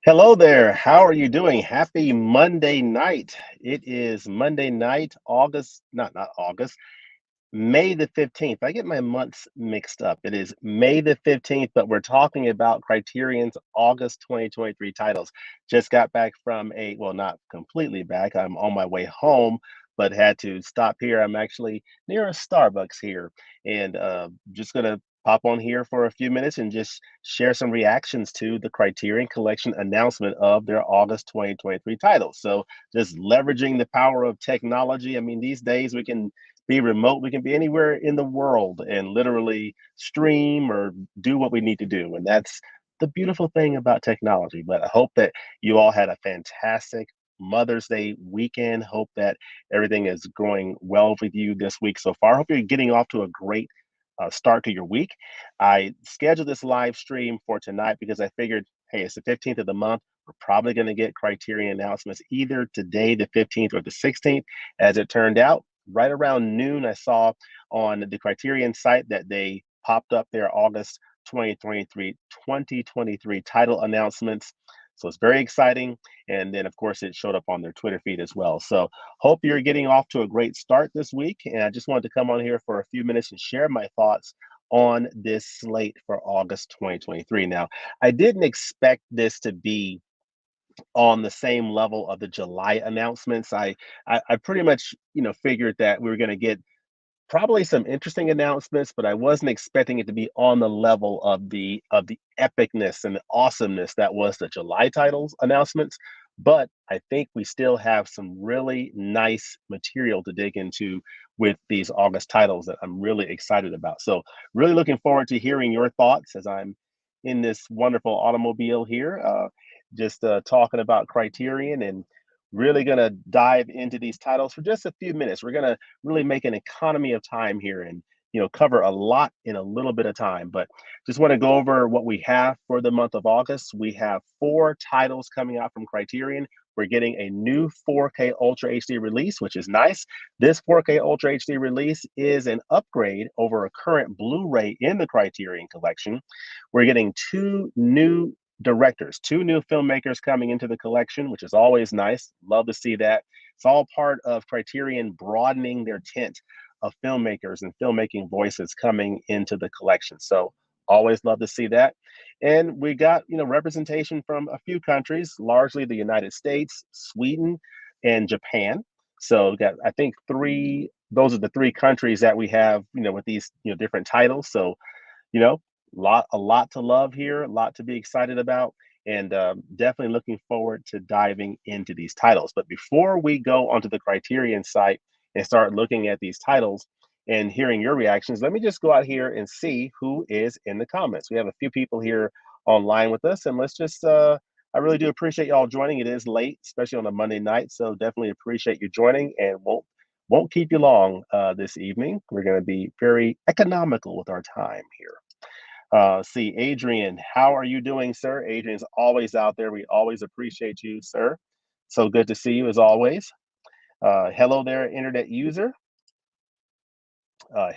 Hello there. How are you doing? Happy Monday night. It is Monday night, August, not August. May the 15th. I get my months mixed up. It is May the 15th, but we're talking about Criterion's August 2023 titles. Just got back from well, not completely back. I'm on my way home, but had to stop here. I'm actually near a Starbucks here and just going to pop on here for a few minutes and just share some reactions to the Criterion Collection announcement of their August 2023 titles. So just leveraging the power of technology. I mean, these days we can be remote. We can be anywhere in the world and literally stream or do what we need to do. And that's the beautiful thing about technology. But I hope that you all had a fantastic Mother's Day weekend. Hope that everything is going well with you this week so far. Hope you're getting off to a great start to your week. I scheduled this live stream for tonight because I figured, hey, it's the 15th of the month. We're probably going to get Criterion announcements either today, the 15th, or the 16th. As it turned out, right around noon, I saw on the Criterion site that they popped up their August 2023 title announcements. So it's very exciting. And then, of course, it showed up on their Twitter feed as well. So hope you're getting off to a great start this week. And I just wanted to come on here for a few minutes and share my thoughts on this slate for August 2023. Now, I didn't expect this to be on the same level of the July announcements. I pretty much figured that we were going to get probably some interesting announcements, but I wasn't expecting it to be on the level of the epicness and the awesomeness that was the July titles announcements. But I think we still have some really nice material to dig into with these August titles that I'm really excited about. So really looking forward to hearing your thoughts as I'm in this wonderful automobile here, just talking about Criterion and really going to dive into these titles for just a few minutes. We're going to really make an economy of time here and cover a lot in a little bit of time. But just want to go over what we have for the month of August. We have four titles coming out from Criterion. We're getting a new 4K Ultra HD release, which is nice. This 4K Ultra HD release is an upgrade over a current Blu-ray in the Criterion Collection. We're getting two new directors, two new filmmakers coming into the collection, which is always nice. Love to see that. It's all part of Criterion broadening their tent of filmmakers and filmmaking voices coming into the collection. So always love to see that. And we got, representation from a few countries, largely the United States, Sweden, and Japan. So we got, I think, those are the three countries that we have, with these, different titles. So you know, a lot to love here, a lot to be excited about, and definitely looking forward to diving into these titles. But before we go onto the Criterion site and start looking at these titles and hearing your reactions, let me just go out here and see who is in the comments. We have a few people here online with us, and let's just. I really do appreciate y'all joining. It is late, especially on a Monday night, so definitely appreciate you joining, and won't keep you long this evening. We're going to be very economical with our time here. See, Adrian, how are you doing, sir? Adrian's always out there. We always appreciate you, sir. So good to see you as always. Hello there, internet user.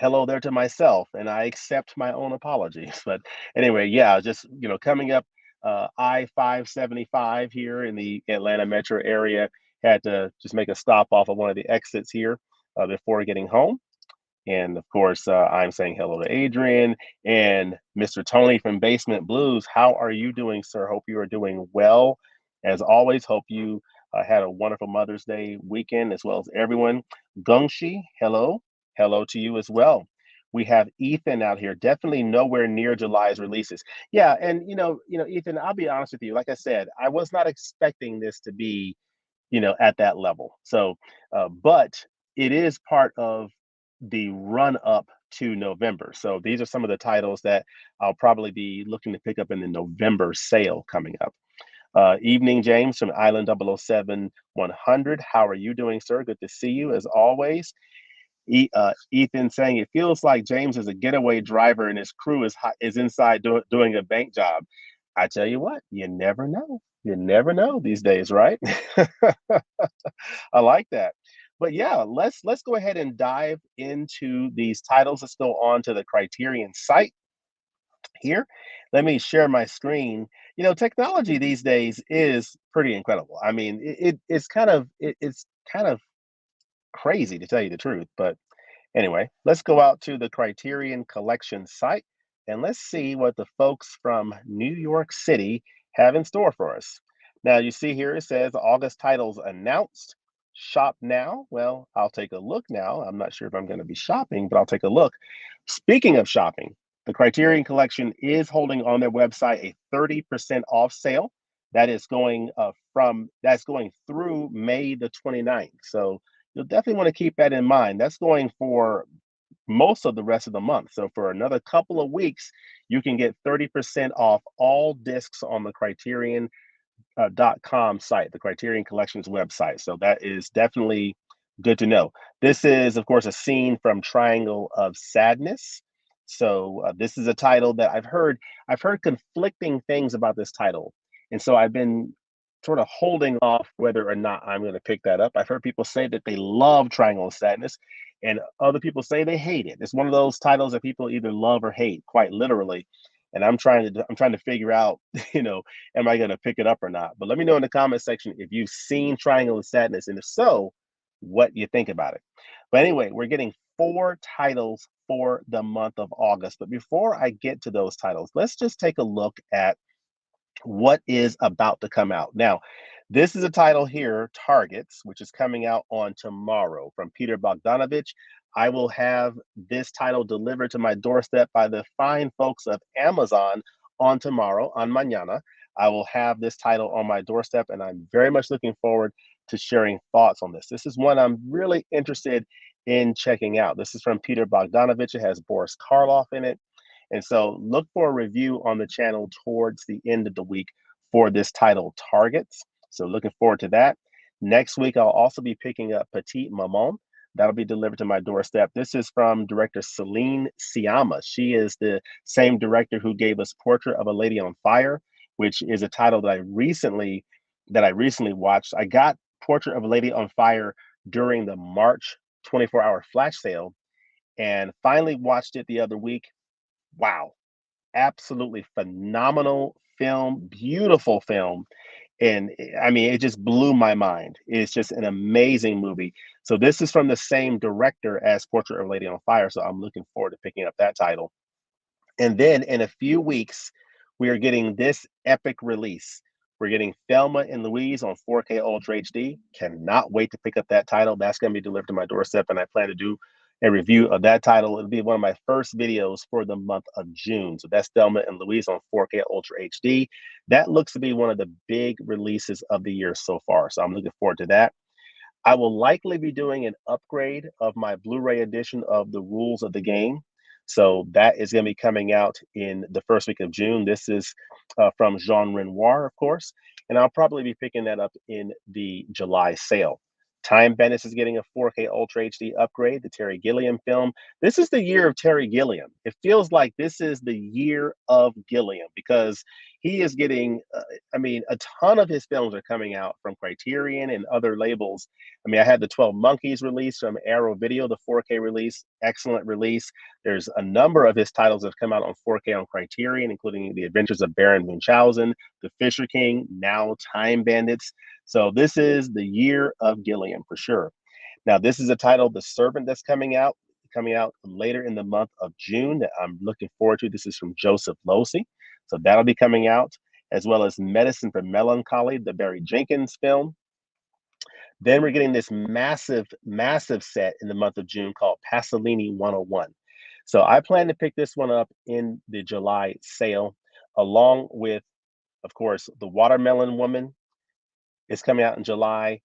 Hello there to myself, and I accept my own apologies. But anyway, yeah, just coming up I-575 here in the Atlanta metro area. Had to just make a stop off of one of the exits here before getting home. And of course, I'm saying hello to Adrian and Mr. Tony from Basement Blues. How are you doing, sir? Hope you are doing well. As always, hope you had a wonderful Mother's Day weekend, as well as everyone. Gungshi, hello. Hello to you as well. We have Ethan out here, definitely nowhere near July's releases. Yeah, and Ethan, I'll be honest with you. Like I said, I was not expecting this to be at that level. So, but it is part of the run up to November. So these are some of the titles that I'll probably be looking to pick up in the November sale coming up. Evening, James from Island 007 100. How are you doing, sir? Good to see you as always. Ethan saying it feels like James is a getaway driver and his crew is inside doing a bank job. I tell you what, you never know. You never know these days, right? I like that. But yeah, let's go ahead and dive into these titles. Let's go on to the Criterion site here. Let me share my screen. Technology these days is pretty incredible. I mean, it's kind of crazy to tell you the truth, but Anyway, let's go out to the Criterion Collection site and let's see what the folks from New York City have in store for us. Now, you see here it says August titles announced. Shop now. Well, I'll take a look now. I'm not sure if I'm going to be shopping, but I'll take a look. Speaking of shopping, the Criterion Collection is holding on their website a 30% off sale. That is going that's going through May the 29th. So you'll definitely want to keep that in mind. That's going for most of the rest of the month. So for another couple of weeks, you can get 30% off all discs on the Criterion .com site, the Criterion Collections website. So that is definitely good to know. This is, of course, a scene from Triangle of Sadness. So this is a title that I've heard conflicting things about this title, and so I've been sort of holding off whether or not I'm going to pick that up. I've heard people say that they love Triangle of Sadness, and other people say they hate it. It's one of those titles that people either love or hate, quite literally. And I'm trying to figure out, you know, am I going to pick it up or not? But let me know in the comment section if you've seen Triangle of Sadness, and if so, what you think about it. But anyway, we're getting four titles for the month of August. But before I get to those titles, let's just take a look at what is about to come out. Now, this is a title here, Targets, which is coming out on tomorrow from Peter Bogdanovich. I will have this title delivered to my doorstep by the fine folks of Amazon on tomorrow, on mañana. I will have this title on my doorstep, and I'm very much looking forward to sharing thoughts on this. This is one I'm really interested in checking out. This is from Peter Bogdanovich. It has Boris Karloff in it. And so look for a review on the channel towards the end of the week for this title, Targets. So looking forward to that. Next week, I'll also be picking up Petite Maman. That'll be delivered to my doorstep. This is from director Celine Sciamma. She is the same director who gave us Portrait of a Lady on Fire, which is a title that I recently watched. I got Portrait of a Lady on Fire during the March 24-hour flash sale and finally watched it the other week. Wow, absolutely phenomenal film, beautiful film. And I mean, it just blew my mind. It's just an amazing movie. So this is from the same director as Portrait of a Lady on Fire. So I'm looking forward to picking up that title. And then in a few weeks, we are getting this epic release. We're getting Thelma and Louise on 4K Ultra HD. Cannot wait to pick up that title. That's going to be delivered to my doorstep, and I plan to do a review of that title. It'll be one of my first videos for the month of June. So that's Thelma and Louise on 4K Ultra HD. That looks to be one of the big releases of the year so far. So I'm looking forward to that. I will likely be doing an upgrade of my Blu-ray edition of The Rules of the Game. So that is going to be coming out in the first week of June. This is from Jean Renoir, of course, and I'll probably be picking that up in the July sale. Time Bandits is getting a 4K Ultra HD upgrade, the Terry Gilliam film. This is the year of Terry Gilliam. It feels like this is the year of Gilliam because he is getting, I mean, a ton of his films are coming out from Criterion and other labels. I mean, I had the 12 Monkeys release from Arrow Video, the 4K release, excellent release. There's a number of his titles that have come out on 4K on Criterion, including The Adventures of Baron Munchausen, The Fisher King, now Time Bandits. So this is the year of Gilliam for sure. Now, this is a title, The Servant, that's coming out later in the month of June that I'm looking forward to. This is from Joseph Losey. So that'll be coming out, as well as Medicine for Melancholy, the Barry Jenkins film. Then we're getting this massive, massive set in the month of June called Pasolini 101. So I plan to pick this one up in the July sale, along with, of course, The Watermelon Woman is coming out in July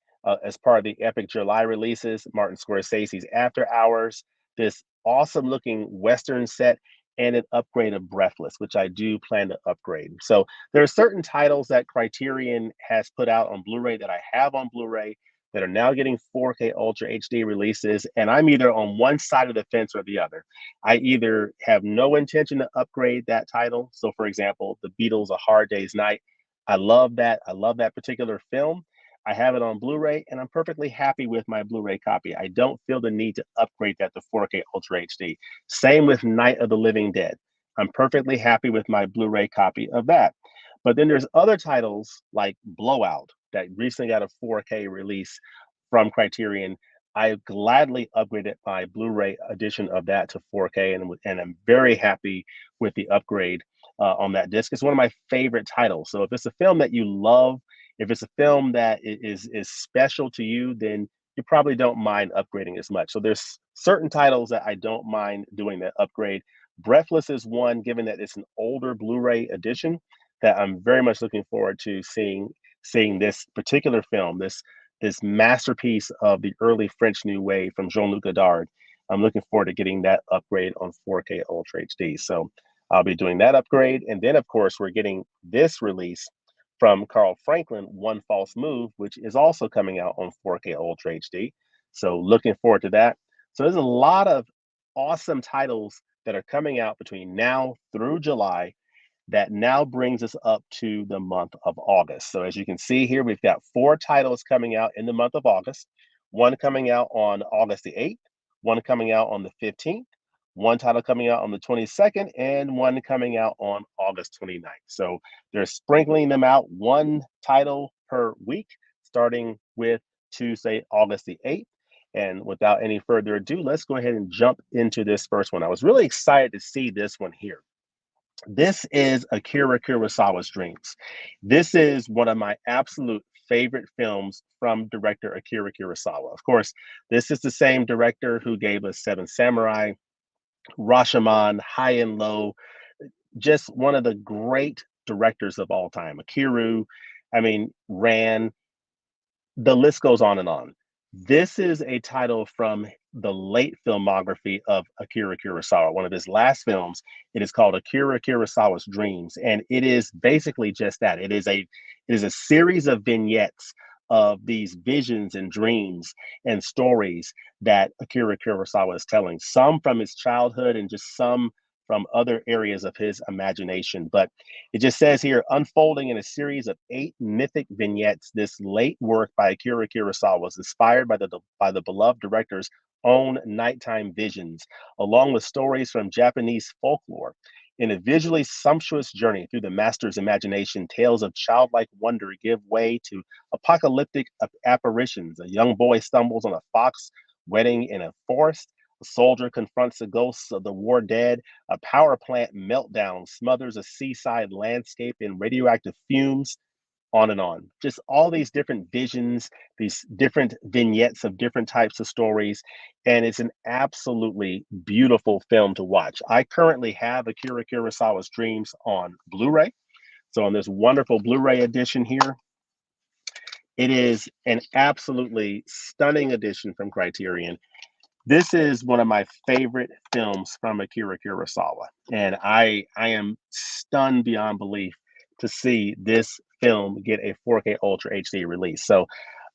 as part of the epic July releases. Martin Scorsese's After Hours, this awesome looking Western set, and an upgrade of Breathless, which I do plan to upgrade. So there are certain titles that Criterion has put out on Blu-ray that I have on Blu-ray that are now getting 4K Ultra HD releases, and I'm either on one side of the fence or the other. I either have no intention to upgrade that title. So for example, The Beatles, A Hard Day's Night. I love that. I love that particular film. I have it on Blu-ray, and I'm perfectly happy with my Blu-ray copy. I don't feel the need to upgrade that to 4K Ultra HD. Same with Night of the Living Dead. I'm perfectly happy with my Blu-ray copy of that. But then there's other titles like Blowout that recently got a 4K release from Criterion. I gladly upgraded my Blu-ray edition of that to 4K, and I'm very happy with the upgrade on that disc. It's one of my favorite titles. So if it's a film that you love, if it's a film that is special to you, then you probably don't mind upgrading as much. So there's certain titles that I don't mind doing that upgrade. Breathless is one, given that it's an older Blu-ray edition, that I'm very much looking forward to seeing this particular film, this masterpiece of the early French New Wave from Jean-Luc Godard. I'm looking forward to getting that upgrade on 4K Ultra HD. So I'll be doing that upgrade. And then, of course, we're getting this release from Carl Franklin, One False Move, which is also coming out on 4K Ultra HD. So looking forward to that. So there's a lot of awesome titles that are coming out between now through July that now brings us up to the month of August. So as you can see here, we've got 4 titles coming out in the month of August, one coming out on August the 8th, one coming out on the 15th, one title coming out on the 22nd, and one coming out on August 29th. So they're sprinkling them out, one title per week, starting with Tuesday, August the 8th. And without any further ado, let's go ahead and jump into this first one. I was really excited to see this one here. This is Akira Kurosawa's Dreams. This is one of my absolute favorite films from director Akira Kurosawa. Of course, this is the same director who gave us Seven Samurai, Rashomon, High and Low, just one of the great directors of all time. Akira, I mean, Ran, the list goes on and on. This is a title from the late filmography of Akira Kurosawa, one of his last films. It is called Akira Kurosawa's Dreams, and it is basically just that. It is a series of vignettes of these visions and dreams and stories that Akira Kurosawa is telling, some from his childhood and just some from other areas of his imagination. But it just says here, unfolding in a series of 8 mythic vignettes, this late work by Akira Kurosawa was inspired by the beloved director's own nighttime visions, along with stories from Japanese folklore. In a visually sumptuous journey through the master's imagination, tales of childlike wonder give way to apocalyptic apparitions. A young boy stumbles on a fox wedding in a forest. A soldier confronts the ghosts of the war dead. A power plant meltdown smothers a seaside landscape in radioactive fumes, on and on. Just all these different visions, these different vignettes of different types of stories. And it's an absolutely beautiful film to watch. I currently have Akira Kurosawa's Dreams on Blu ray. So, on this wonderful Blu ray edition here, it is an absolutely stunning edition from Criterion. This is one of my favorite films from Akira Kurosawa, and I am stunned beyond belief to see this film get a 4K Ultra HD release. So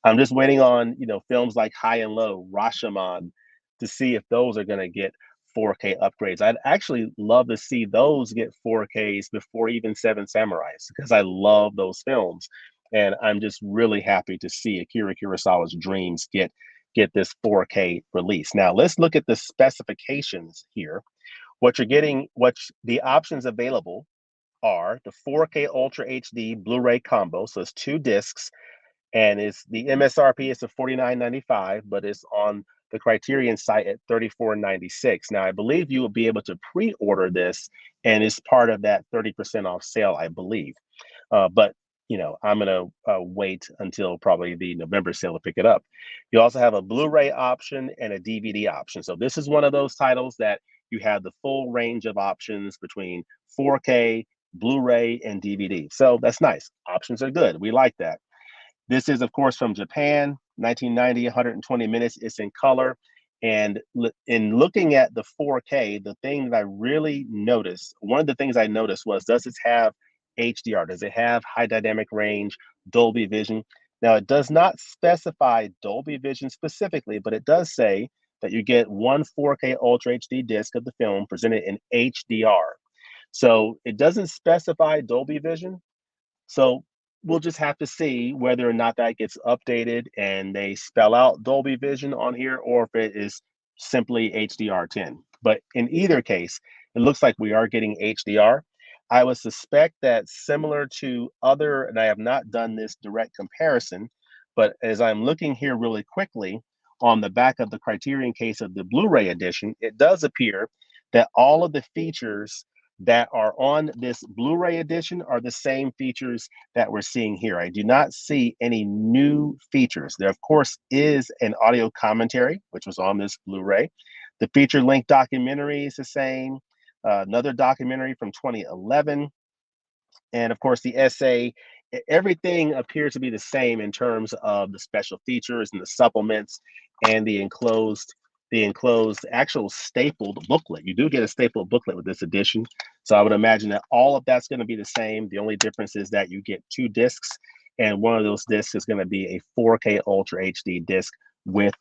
I'm just waiting on, films like High and Low, Rashomon, to see if those are going to get 4K upgrades. I'd actually love to see those get 4Ks before even Seven Samurais, because I love those films. And I'm just really happy to see Akira Kurosawa's Dreams get this 4K release. Now let's look at the specifications here. What you're getting, the options available are the 4K Ultra HD Blu-ray combo. So it's 2 discs, and it's the MSRP is at $49.95, but it's on the Criterion site at $34.96. Now I believe you will be able to pre-order this, and it's part of that 30% off sale, I believe. But I'm gonna wait until probably the November sale to pick it up. You also have a Blu-ray option and a DVD option. So this is one of those titles that you have the full range of options between 4K, Blu-ray, and DVD. So that's nice. Options are good. We like that. This is, of course, from Japan, 1990, 120 minutes. It's in color. And in looking at the 4K, the thing that I really noticed, one of the things I noticed was, does it have HDR? Does it have high dynamic range, Dolby Vision? Now, it does not specify Dolby Vision specifically, but it does say that you get one 4K Ultra HD disc of the film presented in HDR. So it doesn't specify Dolby Vision. So we'll just have to see whether or not that gets updated and they spell out Dolby Vision on here, or if it is simply HDR10. But in either case, it looks like we are getting HDR. I would suspect that, similar to and I have not done this direct comparison, but as I'm looking here really quickly, on the back of the Criterion case of the Blu-ray edition, it does appear that all of the features that are on this Blu-ray edition are the same features that we're seeing here. I do not see any new features. There, of course, is an audio commentary, which was on this Blu-ray. The feature-length documentary is the same. Another documentary from 2011. And of course, the essay, everything appears to be the same in terms of the special features and the supplements and the enclosed actual stapled booklet. You do get a stapled booklet with this edition. So I would imagine that all of that's going to be the same. The only difference is that you get 2 discs, and one of those discs is going to be a 4K Ultra HD disc with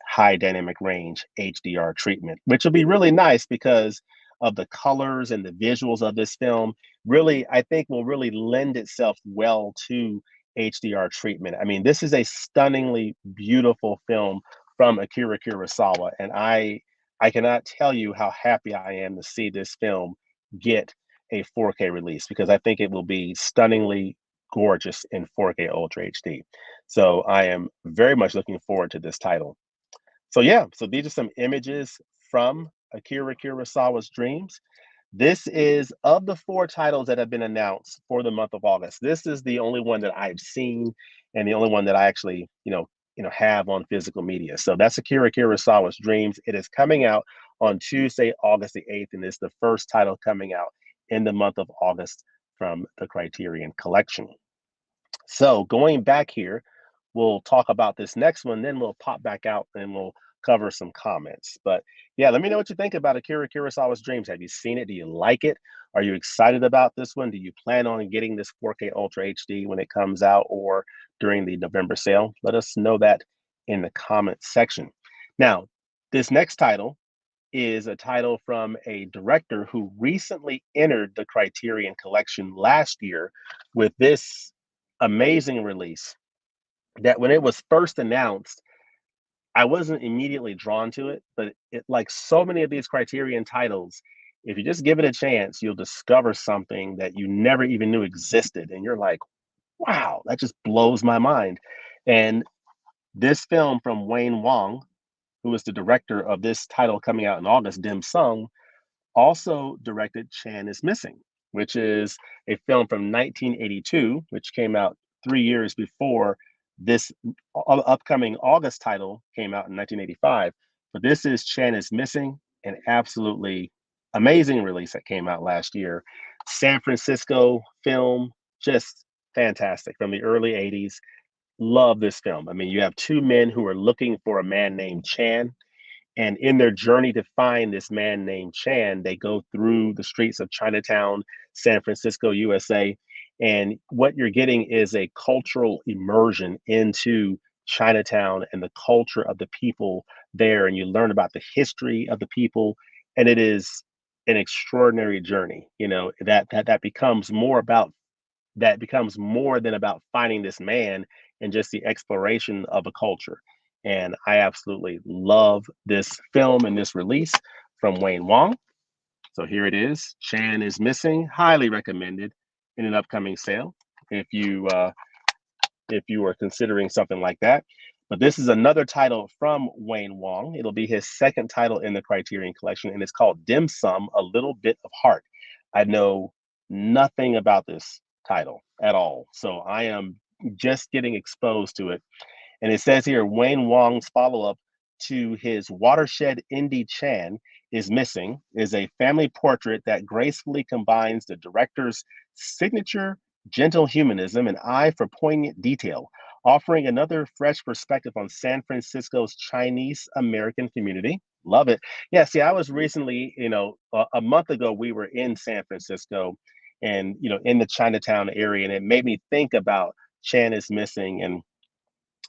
high dynamic range HDR treatment, which will be really nice because of the colors and the visuals of this film. Really, I think will really lend itself well to HDR treatment. I mean, this is a stunningly beautiful film from Akira Kurosawa, and I cannot tell you how happy I am to see this film get a 4K release, because I think it will be stunningly gorgeous in 4K Ultra HD. So I am very much looking forward to this title. So yeah, so these are some images from Akira Kurosawa's Dreams. This is, of the 4 titles that have been announced for the month of August, this is the only one that I've seen and the only one that I actually, have on physical media. So that's Akira Kurosawa's Dreams. It is coming out on Tuesday, August the 8th, and it's the first title coming out in the month of August from the Criterion Collection. So going back here, we'll talk about this next one, then we'll pop back out and we'll cover some comments. But yeah, let me know what you think about Akira Kurosawa's Dreams. Have you seen it? Do you like it? Are you excited about this one? Do you plan on getting this 4K Ultra HD when it comes out or during the November sale? Let us know that in the comment section. Now, this next title is a title from a director who recently entered the Criterion Collection last year with this amazing release that when it was first announced, I wasn't immediately drawn to it, but it, like so many of these Criterion titles, if you just give it a chance, you'll discover something that you never even knew existed. And you're like, wow, that just blows my mind. And this film from Wayne Wong, who is the director of this title coming out in August, Dim Sum, also directed Chan is Missing, which is a film from 1982, which came out 3 years before this upcoming August title came out in 1985. But this is Chan is Missing, an absolutely amazing release that came out last year. San Francisco film, just fantastic from the early 80s. Love this film. I mean, you have 2 men who are looking for a man named Chan, and in their journey to find this man named Chan, they go through the streets of Chinatown, San Francisco, USA. And what you're getting is a cultural immersion into Chinatown and the culture of the people there. And you learn about the history of the people. And it is an extraordinary journey, that becomes more than about finding this man and just the exploration of a culture. And I absolutely love this film and this release from Wayne Wong. So here it is. Chan is Missing, highly recommended in an upcoming sale if you are considering something like that. But this is another title from Wayne Wong. It'll be his second title in the Criterion Collection, and it's called Dim Sum, A Little Bit of Heart. I know nothing about this title at all, so I am just getting exposed to it. And it says here, Wayne Wong's follow-up to his watershed Indie Chan is Missing is a family portrait that gracefully combines the director's signature gentle humanism and eye for poignant detail, offering another fresh perspective on San Francisco's Chinese American community. Love it. Yeah, see, I was recently, a month ago, we were in San Francisco and, in the Chinatown area, and it made me think about Chan is Missing. And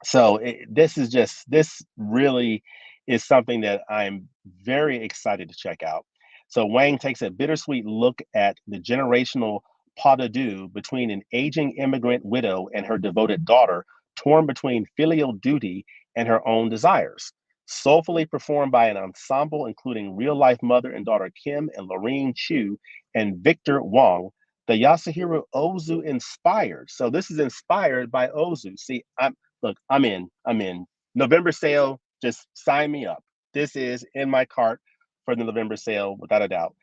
so this really is something that I'm very excited to check out. So Wang takes a bittersweet look at the generational pas de deux between an aging immigrant widow and her devoted daughter, torn between filial duty and her own desires. Soulfully performed by an ensemble including real-life mother and daughter Kim and Lorene Chu and Victor Wong, the Yasuhiro Ozu inspired. So this is inspired by Ozu. See, I'm in. November sale, Just sign me up. This is in my cart for the November sale, without a doubt.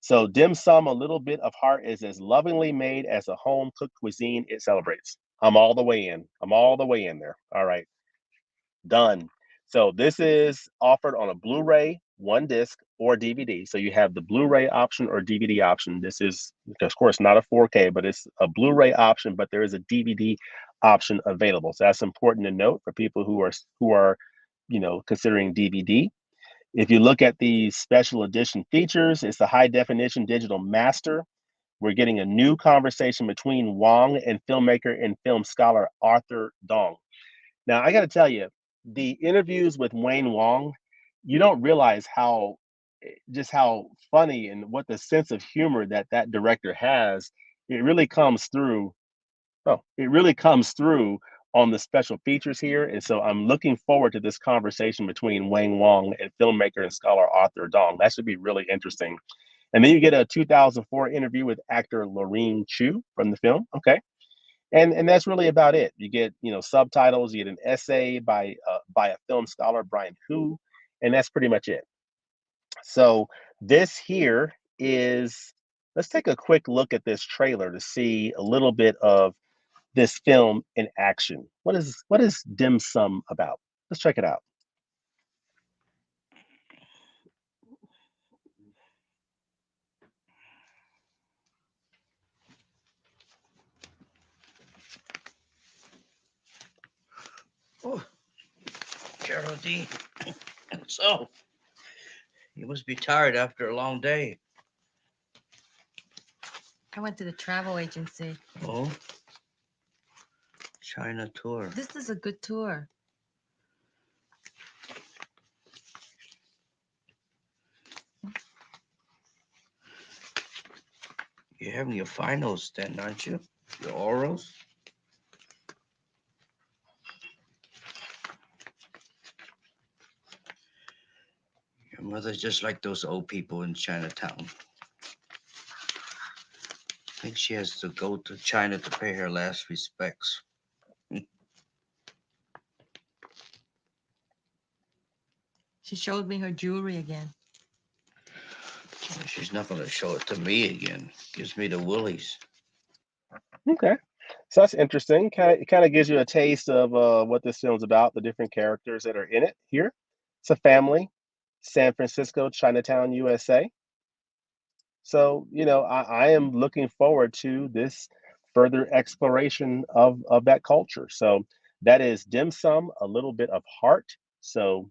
So, dim sum, a little bit of heart is as lovingly made as a home cooked cuisine it celebrates. I'm all the way in. I'm all the way in there. All right, done. So, this is offered on a Blu ray, one disc, or DVD. So, you have the Blu ray option or DVD option. This is, of course, not a 4K, but it's a Blu ray option, but there is a DVD option available. So, that's important to note for people who are considering DVD. If you look at the special edition features, it's the high definition digital master. We're getting a new conversation between Wong and filmmaker and film scholar Arthur Dong. Now, I got to tell you, the interviews with Wayne Wong, you don't realize just how funny and what the sense of humor that that director has. It really comes through. Oh, it really comes through on the special features here. And so I'm looking forward to this conversation between Wayne Wong and filmmaker and scholar Arthur Dong. That should be really interesting. And then you get a 2004 interview with actor Lorene Chu from the film. Okay. And that's really about it. You get, subtitles, you get an essay by a film scholar, Brian Hu, and that's pretty much it. So this here is, let's take a quick look at this trailer to see a little bit of this film in action. What is Dim Sum about? Let's check it out. Oh, Geraldine. So, you must be tired after a long day. I went to the travel agency. Oh? China tour. This is a good tour. You're having your finals then, aren't you? Your orals? Your mother's just like those old people in Chinatown. I think she has to go to China to pay her last respects. She showed me her jewelry again. She's not going to show it to me again. Gives me the willies. Okay. So that's interesting. It kind of gives you a taste of what this film's about, the different characters that are in it here. It's a family, San Francisco, Chinatown, USA. So, I am looking forward to this further exploration of that culture. So that is Dim Sum, a little bit of heart. So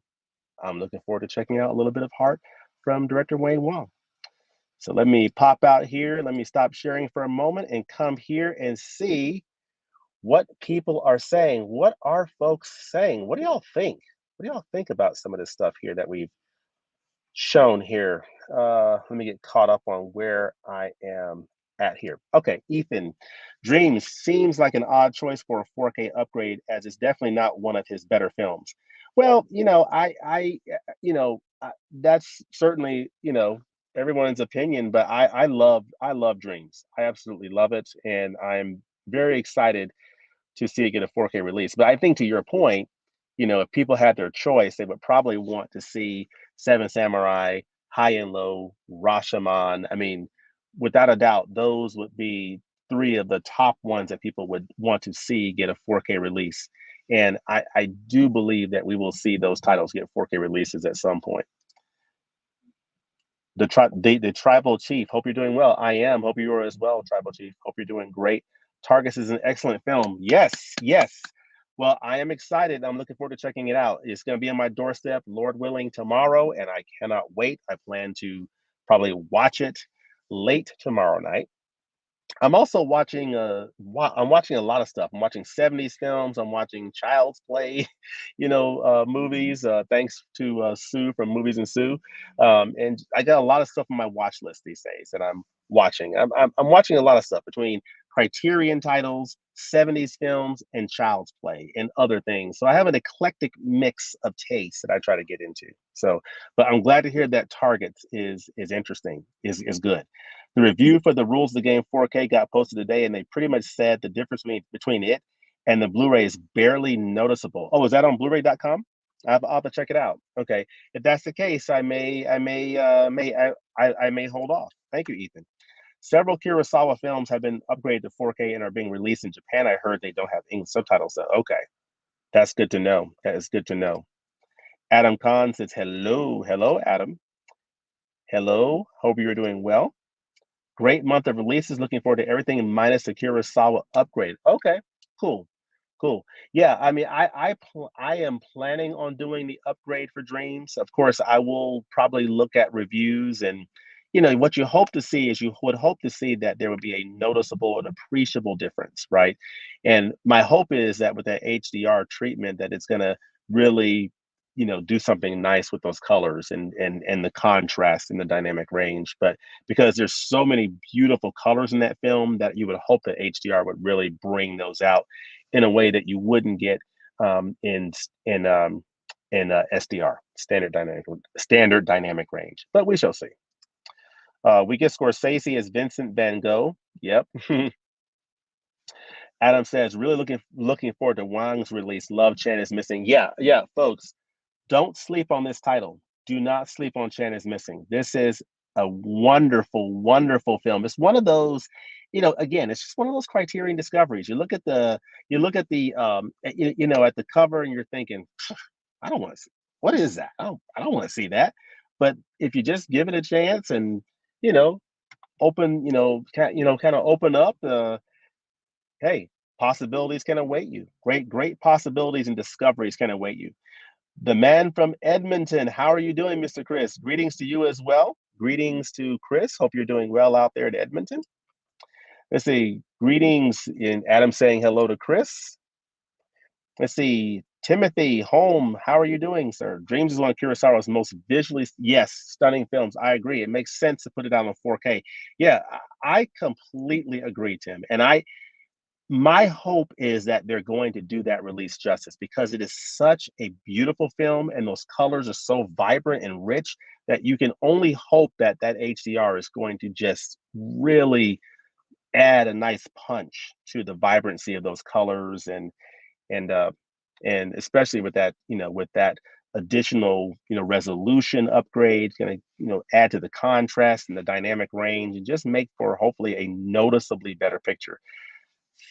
I'm looking forward to checking out a little bit of heart from director Wayne Wong. So let me pop out here. Let me stop sharing for a moment and come here and see what people are saying. What are folks saying? What do y'all think? What do y'all think about some of this stuff here that we've shown here? Let me get caught up on where I am at here. Okay, Ethan, Dreams seems like an odd choice for a 4K upgrade, as it's definitely not one of his better films. Well, that's certainly everyone's opinion, but I love Dreams. I absolutely love it, and I'm very excited to see it get a 4K release. But I think to your point, if people had their choice, they would probably want to see Seven Samurai, High and Low, Rashomon. I mean, without a doubt, those would be three of the top ones that people would want to see get a 4K release. And I do believe that we will see those titles get 4K releases at some point. The tribal chief. Hope you're doing well. I am. Hope you are as well, tribal chief. Hope you're doing great. Targus is an excellent film. Yes, yes. Well, I am excited. I'm looking forward to checking it out. It's going to be on my doorstep, Lord willing, tomorrow, and I cannot wait. I plan to probably watch it late tomorrow night. I'm also watching I'm watching a lot of stuff. I'm watching 70s films, I'm watching Child's Play, movies, thanks to Sue from Movies and Sue. And I got a lot of stuff on my watch list these days that I'm watching. I'm watching a lot of stuff between Criterion titles, 70s films, and Child's Play and other things. So I have an eclectic mix of tastes that I try to get into. So, but I'm glad to hear that Target is interesting, is good. The review for the Rules of the Game 4K got posted today, and they pretty much said the difference between it and the Blu-ray is barely noticeable. Oh, is that on Blu-ray.com? I'll have to check it out. Okay, if that's the case, I may hold off. Thank you, Ethan. Several Kurosawa films have been upgraded to 4K and are being released in Japan. I heard they don't have English subtitles though. Okay, that's good to know. That is good to know. Adam Khan says hello, hello, Adam. Hello. Hope you're doing well. Great month of releases. Looking forward to everything minus the Kurosawa upgrade. Okay, cool, cool. Yeah, I mean, I am planning on doing the upgrade for Dreams. Of course, I will probably look at reviews and what you hope to see is you would hope to see that there would be a noticeable and appreciable difference, right? And my hope is that with that HDR treatment, that it's going to really do something nice with those colors and the contrast and the dynamic range. But because there's so many beautiful colors in that film that you would hope that HDR would really bring those out in a way that you wouldn't get in SDR, standard dynamic range. But we shall see. We get Scorsese as Vincent Van Gogh. Yep. Adam says, really looking forward to Wang's release. Love Chan is missing. Yeah, yeah, folks. Don't sleep on this title. Do not sleep on Chan is Missing. This is a wonderful, wonderful film. It's one of those, again, it's just one of those Criterion discoveries. You look at the cover and you're thinking, I don't want to see what is that? I don't want to see that. But if you just give it a chance and you know open, kind of open up, hey, possibilities can await you. Great, great possibilities and discoveries can await you. The man from Edmonton. How are you doing, Mr. Chris? Greetings to you as well. Greetings to Chris. Hope you're doing well out there in Edmonton. Let's see. Greetings in Adam saying hello to Chris. Let's see. Timothy Home. How are you doing, sir? Dreams is one of Kurosawa's most visually, yes, stunning films. I agree. It makes sense to put it out on 4K. Yeah, I completely agree, Tim. And my hope is that they're going to do that release justice because it is such a beautiful film and those colors are so vibrant and rich that you can only hope that that HDR is going to just really add a nice punch to the vibrancy of those colors and uh and especially with that additional resolution upgrade going to add to the contrast and the dynamic range and just make for hopefully a noticeably better picture.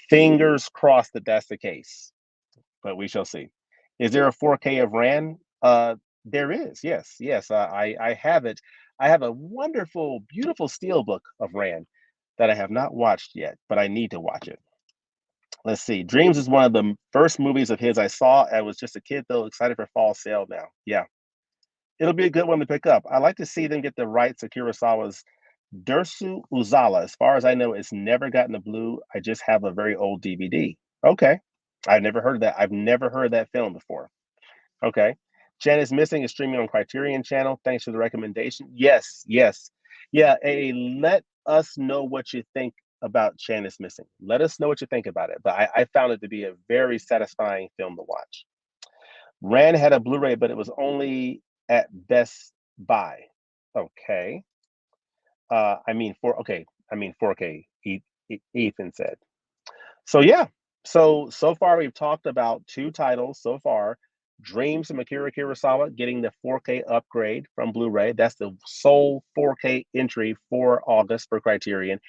Fingers crossed that that's the case, but we shall see. Is there a 4K of Ran? There is. Yes, yes. I have it. I have a wonderful, beautiful steelbook of Ran that I have not watched yet, but I need to watch it. Let's see. Dreams is one of the first movies of his I saw. I was just a kid though, excited for fall sale now. Yeah, it'll be a good one to pick up. I like to see them get the rights to Kurosawa's Dersu Uzala. As far as I know, it's never gotten a blue. I just have a very old DVD. Okay. I've never heard of that. I've never heard of that film before. Okay. Jan is Missing is streaming on Criterion Channel. Thanks for the recommendation. Yes, yes. Yeah, let us know what you think about Chan is Missing. Let us know what you think about it. But I found it to be a very satisfying film to watch. Ran had a Blu-ray, but it was only at Best Buy. Okay. I mean 4K, Ethan said. So yeah. So far we've talked about two titles so far. Dreams from Akira Kurosawa getting the 4K upgrade from Blu-ray. That's the sole 4K entry for August for Criterion,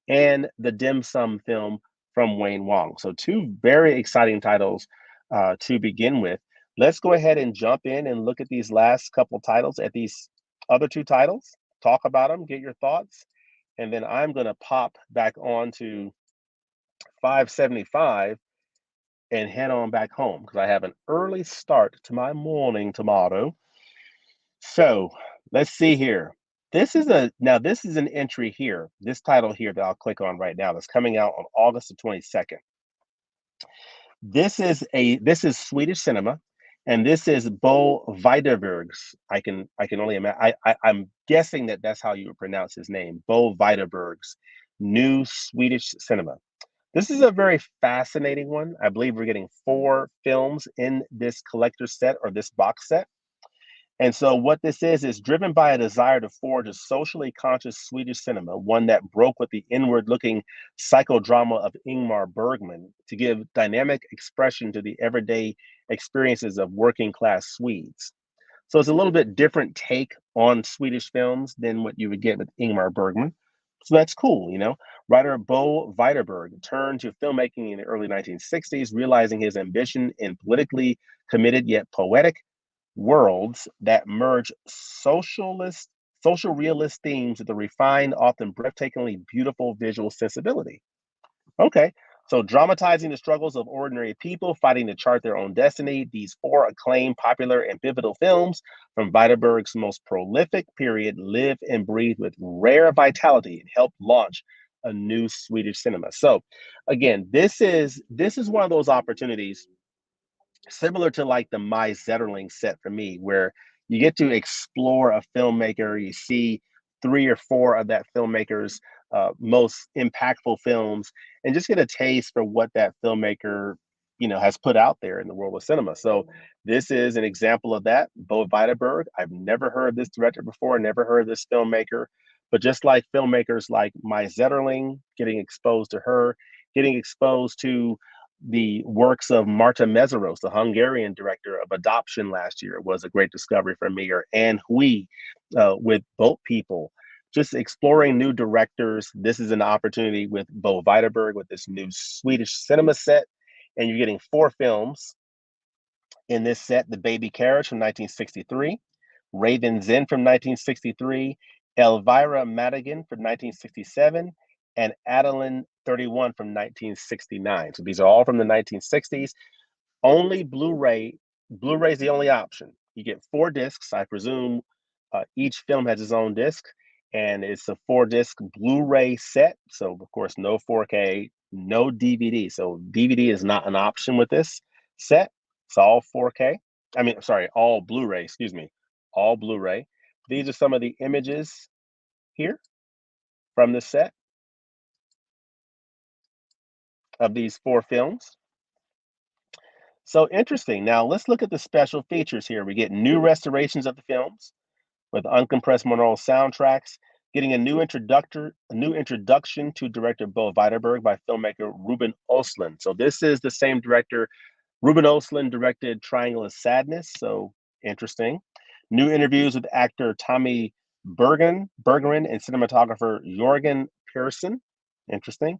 and the Dim Sum film from Wayne Wong. So two very exciting titles to begin with. Let's go ahead and jump in and look at these last couple titles, at these other two titles, talk about them, get your thoughts, and then I'm going to pop back on to 575 and head on back home because I have an early start to my morning tomorrow. So let's see here. This is an entry here, this title here that I'll click on right now that's coming out on August the 22nd. This is Swedish Cinema, and this is Bo Widerberg's. I can only imagine. I'm guessing that that's how you would pronounce his name, Bo Widerberg's new Swedish Cinema. This is a very fascinating one. I believe we're getting 4 films in this collector set or this box set. And so, what this is driven by a desire to forge a socially conscious Swedish cinema, one that broke with the inward looking psychodrama of Ingmar Bergman to give dynamic expression to the everyday experiences of working class Swedes. So, it's a little bit different take on Swedish films than what you would get with Ingmar Bergman. So that's cool, you know. Writer Bo Widerberg turned to filmmaking in the early 1960s, realizing his ambition in politically committed yet poetic worlds that merge social realist themes with a refined, often breathtakingly beautiful visual sensibility. Okay. So, dramatizing the struggles of ordinary people fighting to chart their own destiny, these four acclaimed, popular, and pivotal films from Weiderberg's most prolific period live and breathe with rare vitality and help launch a new Swedish cinema. So, again, this is one of those opportunities similar to like the My Zetterling set for me, where you get to explore a filmmaker, you see three or four of that filmmaker's most impactful films, and just get a taste for what that filmmaker, has put out there in the world of cinema. So this is an example of that. Bo Widerberg. I've never heard of this director before, never heard of this filmmaker, but just like filmmakers like My Zetterling, getting exposed to her, getting exposed to the works of Marta Mészáros, the Hungarian director of Adoption last year, was a great discovery for me, or Anne Hui with Boat People. Just exploring new directors. This is an opportunity with Bo Widerberg with this new Swedish cinema set. And you're getting four films in this set: The Baby Carriage from 1963, Raven's End from 1963, Elvira Madigan from 1967, and Adeline 31 from 1969. So these are all from the 1960s. Only Blu-ray. Blu-ray is the only option. You get four discs. I presume each film has its own disc, and it's a four-disc Blu-ray set. So of course, no 4K, no DVD. So DVD is not an option with this set. It's all 4K. I mean, sorry, all Blu-ray. Excuse me, all Blu-ray. These are some of the images here from the set of these four films. So interesting. Now let's look at the special features here. We get new restorations of the films with uncompressed monaural soundtracks, getting a new introduction to director Bo Widerberg by filmmaker Ruben Östlund. So this is the same director. Ruben Östlund directed Triangle of Sadness. So interesting. New interviews with actor Tommy Bergerin and cinematographer Jorgen Persson. Interesting.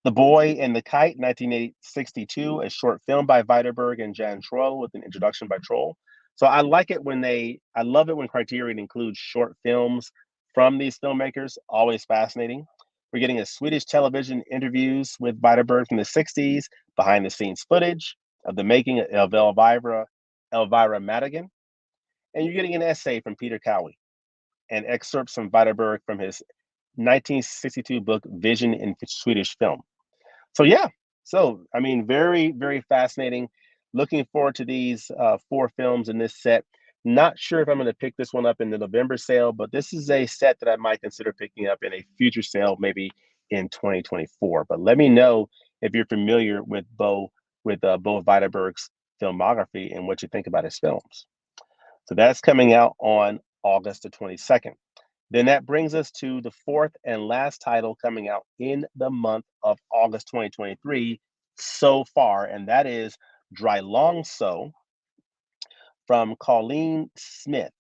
The Boy and the Kite, 1962, a short film by Weiderberg and Jan Troell with an introduction by Troell. So I love it when Criterion includes short films from these filmmakers, always fascinating. We're getting a Swedish television interviews with Weiderberg from the 60s, behind the scenes footage of the making of Elvira Madigan, and you're getting an essay from Peter Cowie and excerpts from Weiderberg from his 1962 book Vision in Swedish Film. So yeah, so I mean, very very fascinating. Looking forward to these four films in this set. Not sure if I'm going to pick this one up in the November sale, but this is a set that I might consider picking up in a future sale, maybe in 2024. But let me know if you're familiar with Bo Widerberg's filmography and what you think about his films. So that's coming out on August the 22nd. Then that brings us to the fourth and last title coming out in the month of August 2023 so far, and that is Dry Long So from Colleen Smith.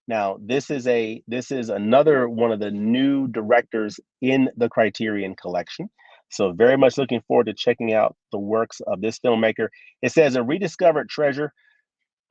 Now, this is another one of the new directors in the Criterion Collection. So very much looking forward to checking out the works of this filmmaker. It says a rediscovered treasure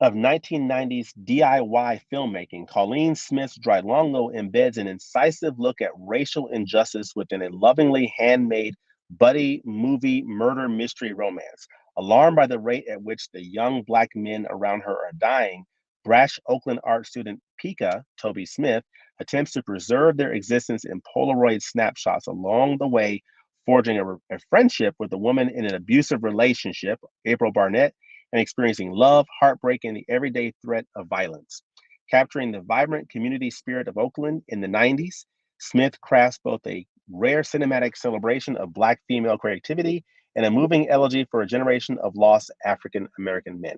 of 1990s DIY filmmaking, Colleen Smith's Dry Longo embeds an incisive look at racial injustice within a lovingly handmade buddy movie murder mystery romance. Alarmed by the rate at which the young Black men around her are dying, brash Oakland art student Pika, Toby Smith, attempts to preserve their existence in Polaroid snapshots along the way, forging a friendship with a woman in an abusive relationship, April Barnett, and experiencing love, heartbreak, and the everyday threat of violence. Capturing the vibrant community spirit of Oakland in the 90s, Smith crafts both a rare cinematic celebration of Black female creativity and a moving elegy for a generation of lost African American men.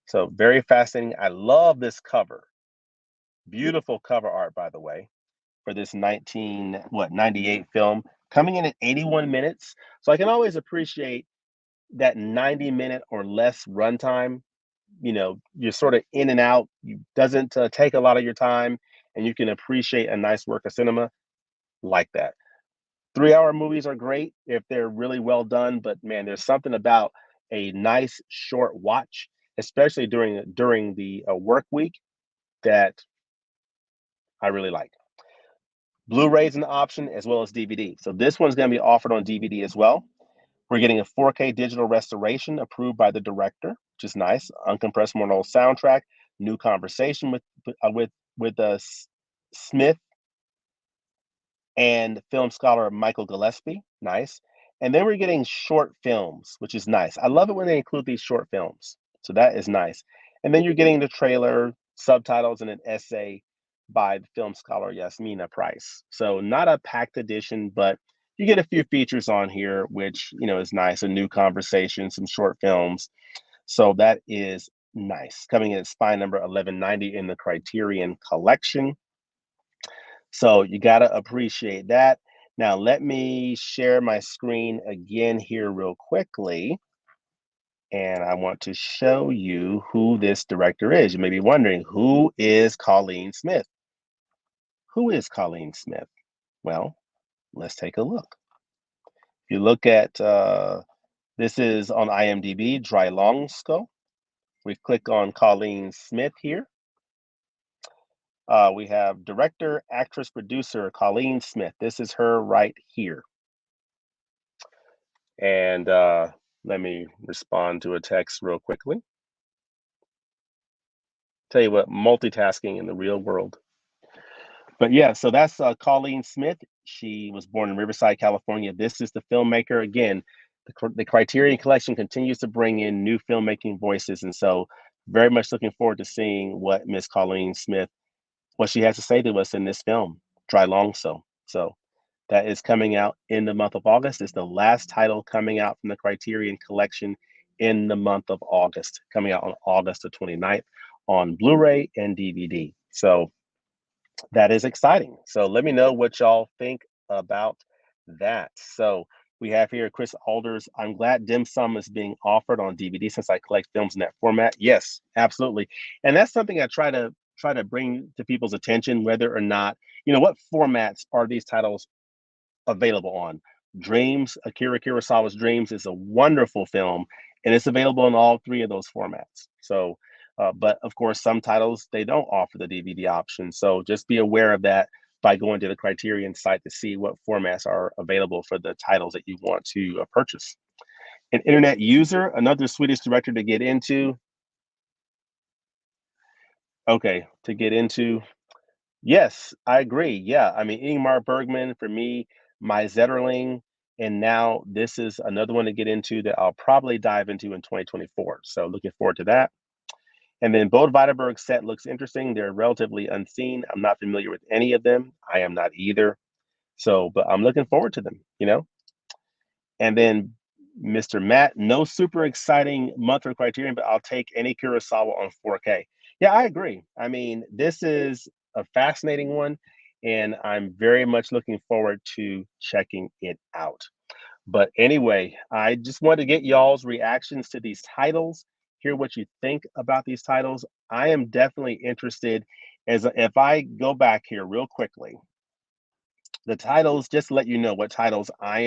So, very fascinating. I love this cover. Beautiful cover art, by the way, for this 98 film, coming in at 81 minutes. So I can always appreciate that 90-minute or less runtime. You're sort of in and out. You doesn't take a lot of your time, and you can appreciate a nice work of cinema like that. 3-hour movies are great if they're really well done, but man, there's something about a nice short watch, especially during the work week, that I really like. Blu-ray is an option as well as DVD. So this one's going to be offered on DVD as well. We're getting a 4K digital restoration approved by the director, which is nice. Uncompressed mono soundtrack, new conversation with Smith and film scholar Michael Gillespie. Nice. And then we're getting short films, which is nice. I love it when they include these short films. So that is nice. And then you're getting the trailer, subtitles, and an essay by the film scholar Yasmina Price. So not a packed edition, but you get a few features on here, which is nice. A new conversation, some short films. So that is nice. Coming in at spine number 1190 in the Criterion Collection. So you got to appreciate that. Now, let me share my screen again here real quickly. And I want to show you who this director is. You may be wondering, who is Colleen Smith? Who is Colleen Smith? Well, let's take a look. If you look at, this is on IMDb, Dry Longsko. We click on Colleen Smith here. We have director, actress, producer, Colleen Smith. This is her right here. And let me respond to a text real quickly. Tell you what, multitasking in the real world. But yeah, so that's Colleen Smith. She was born in Riverside, California. This is the filmmaker. Again, the Criterion Collection continues to bring in new filmmaking voices. And so very much looking forward to seeing what Miss Colleen Smith, what she has to say to us in this film, Dry Longso. So that is coming out in the month of August. It's the last title coming out from the Criterion Collection in the month of August, coming out on August the 29th on Blu-ray and DVD. So that is exciting. So let me know what y'all think about that. So we have here Chris Alders. I'm glad Dim Sum is being offered on DVD since I collect films in that format. Yes, absolutely. And that's something I try to bring to people's attention, whether or not, what formats are these titles available on. Dreams, Akira Kurosawa's Dreams is a wonderful film, and it's available in all three of those formats. So, but of course, some titles, they don't offer the DVD option. So just be aware of that by going to the Criterion site to see what formats are available for the titles that you want to purchase. An internet user, another Swedish director to get into. Okay, to get into. Yes, I agree. Yeah, I mean, Ingmar Bergman, for me, My Zetterling, and now this is another one to get into that I'll probably dive into in 2024. So looking forward to that. And then Bode Vitaberg's set looks interesting. They're relatively unseen. I'm not familiar with any of them. I am not either. So, but I'm looking forward to them. And then Mr. Matt, no super exciting month for Criterion, but I'll take any Kurosawa on 4K. Yeah, I agree. I mean, this is a fascinating one, and I'm very much looking forward to checking it out. But anyway, I just wanted to get y'all's reactions to these titles, hear what you think about these titles. I am definitely interested if I go back here real quickly, the titles, just to let you know what titles I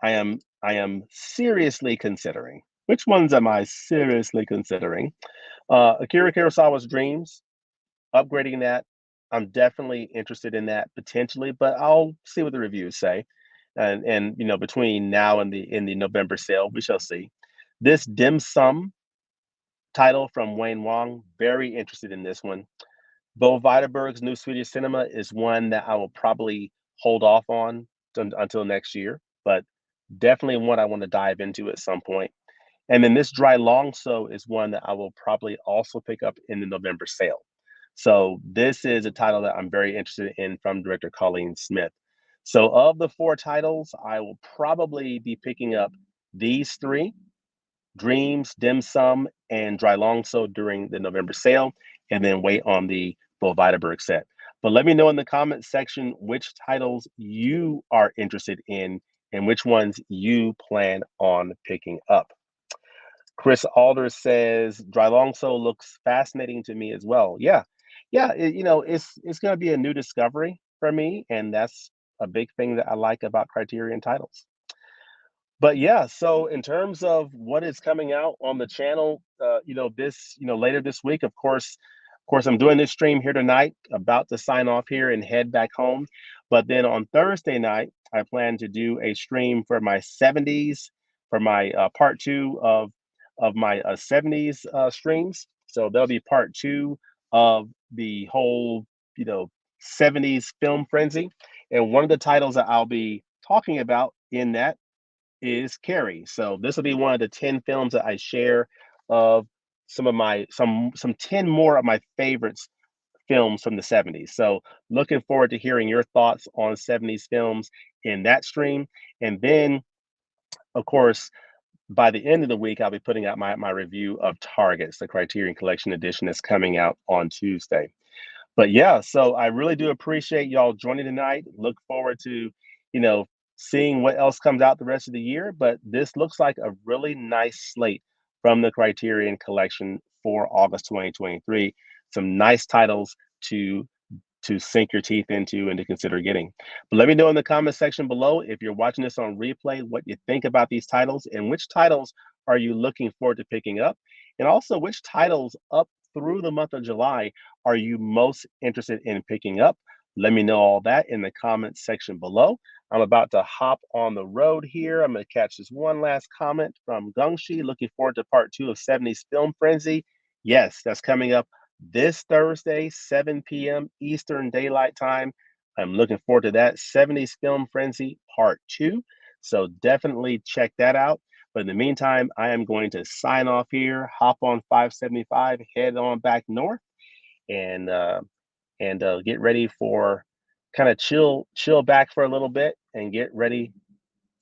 am seriously considering. Which ones am I seriously considering? Akira Kurosawa's Dreams, upgrading that. I'm definitely interested in that potentially, but I'll see what the reviews say. And between now and the November sale, we shall see. This Dim Sum title from Wayne Wong, very interested in this one. Bo Vitaberg's New Swedish Cinema is one that I will probably hold off on until next year, but definitely one I want to dive into at some point. And then this Dry Longso is one that I will probably also pick up in the November sale. So this is a title that I'm very interested in from director Colleen Smith. So of the four titles, I will probably be picking up these three: Dreams, Dim Sum, and Dry Longso during the November sale, and then wait on the Bo Vitaberg set. But let me know in the comments section which titles you are interested in and which ones you plan on picking up. Chris Alder says Dry Long Soul looks fascinating to me as well. Yeah, yeah, it's going to be a new discovery for me, and that's a big thing that I like about Criterion titles. But yeah, so in terms of what is coming out on the channel, later this week, of course, I'm doing this stream here tonight, about to sign off here and head back home. But then on Thursday night, I plan to do a stream for my 70s, for my part two of my 70s streams. So there'll be part two of the whole, you know, 70s film frenzy. And one of the titles that I'll be talking about in that is Carrie. So this will be one of the 10 films that I share of some of my some 10 more of my favorites films from the 70s. So looking forward to hearing your thoughts on 70s films in that stream. And then of course, by the end of the week, I'll be putting out my review of Targets, the Criterion Collection edition that's coming out on Tuesday. But yeah, so I really do appreciate y'all joining tonight. Look forward to, you know, seeing what else comes out the rest of the year. But this looks like a really nice slate from the Criterion Collection for August 2023. Some nice titles to sink your teeth into and to consider getting. But let me know in the comment section below if you're watching this on replay, what you think about these titles and which titles are you looking forward to picking up? And also which titles up through the month of July are you most interested in picking up? Let me know all that in the comments section below. I'm about to hop on the road here. I'm going to catch this one last comment from Gungshi. Looking forward to part two of 70s Film Frenzy. Yes, that's coming up this Thursday, 7 p.m. Eastern Daylight Time. I'm looking forward to that 70s Film Frenzy Part 2. So definitely check that out. But in the meantime, I am going to sign off here, hop on 575, head on back north, and get ready for kind of chill back for a little bit and get ready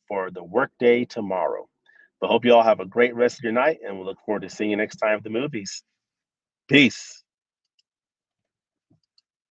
for the workday tomorrow. But hope you all have a great rest of your night, and we look forward to seeing you next time at the movies. Peace.